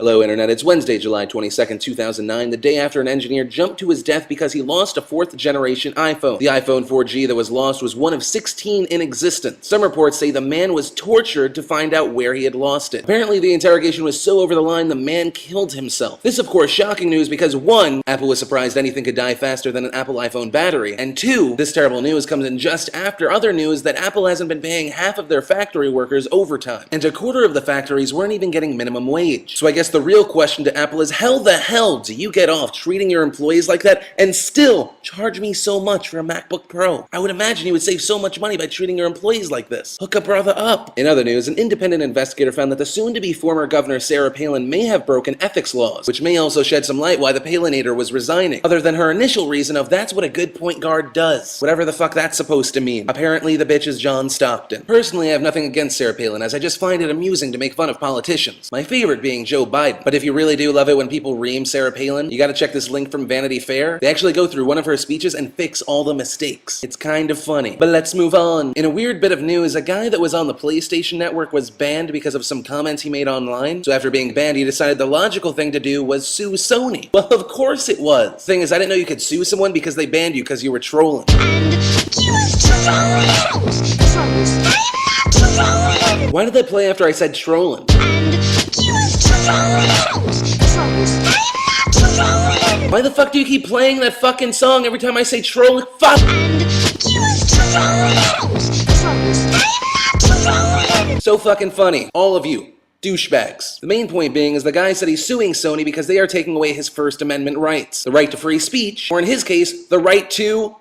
Hello Internet, it's Wednesday, July 22nd, 2009, the day after an engineer jumped to his death because he lost a 4th generation iPhone. The iPhone 4G that was lost was one of 16 in existence. Some reports say the man was tortured to find out where he had lost it. Apparently the interrogation was so over the line the man killed himself. This of course shocking news because 1. Apple was surprised anything could die faster than an Apple iPhone battery, and 2. This terrible news comes in just after other news that Apple hasn't been paying half of their factory workers overtime, and a quarter of the factories weren't even getting minimum wage. So I guess the real question to Apple is how the hell do you get off treating your employees like that and still charge me so much for a MacBook Pro? I would imagine you would save so much money by treating your employees like this. Hook a brother up. In other news, an independent investigator found that the soon-to-be former governor Sarah Palin may have broken ethics laws, which may also shed some light why the Palinator was resigning, other than her initial reason of that's what a good point guard does. Whatever the fuck that's supposed to mean. Apparently the bitch is John Stockton. Personally, I have nothing against Sarah Palin, as I just find it amusing to make fun of politicians. My favorite being Joe Biden. But if you really do love it when people ream Sarah Palin, you gotta check this link from Vanity Fair. They actually go through one of her speeches and fix all the mistakes. It's kind of funny. But let's move on. In a weird bit of news, a guy that was on the PlayStation Network was banned because of some comments he made online. So after being banned, he decided the logical thing to do was sue Sony. Well, of course it was. Thing is, I didn't know you could sue someone because they banned you because you were trolling. Why did that play after I said trolling? Why the fuck do you keep playing that fucking song every time I say trolling? Fuck! So fucking funny. All of you. Douchebags. The main point being is the guy said he's suing Sony because they are taking away his First Amendment rights. The right to free speech, or in his case, the right to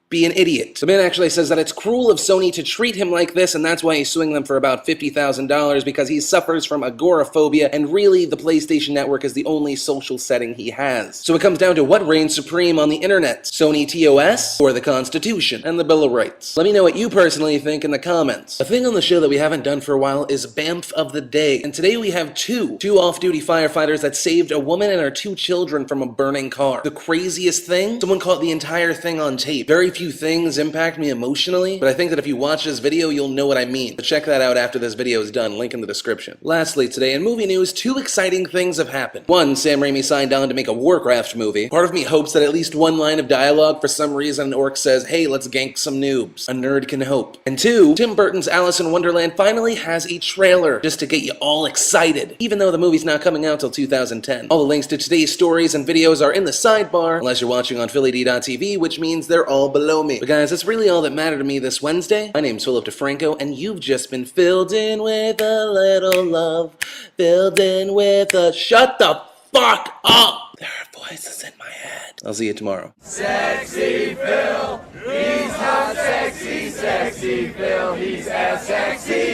be an idiot. The man actually says that it's cruel of Sony to treat him like this, and that's why he's suing them for about $50,000 because he suffers from agoraphobia, and really the PlayStation Network is the only social setting he has. So it comes down to what reigns supreme on the internet, Sony TOS or the Constitution and the Bill of Rights. Let me know what you personally think in the comments. A thing on the show that we haven't done for a while is BAMF of the Day, and today we have two off-duty firefighters that saved a woman and her 2 children from a burning car. The craziest thing? Someone caught the entire thing on tape. Very few things impact me emotionally, but I think that if you watch this video, you'll know what I mean. So check that out after this video is done, link in the description. Lastly, today in movie news, 2 exciting things have happened. 1, Sam Raimi signed on to make a Warcraft movie. Part of me hopes that at least one line of dialogue for some reason an orc says, hey, let's gank some noobs. A nerd can hope. And 2, Tim Burton's Alice in Wonderland finally has a trailer, just to get you all excited, even though the movie's not coming out till 2010. All the links to today's stories and videos are in the sidebar, unless you're watching on PhillyD.tv, which means they're all below me. But guys, that's really all that mattered to me this Wednesday. My name's Philip DeFranco, and you've just been filled in with a little love, filled in with a shut the fuck up. There are voices in my head. I'll see you tomorrow. Sexy Phil, he's not sexy, sexy Phil, he's as sexy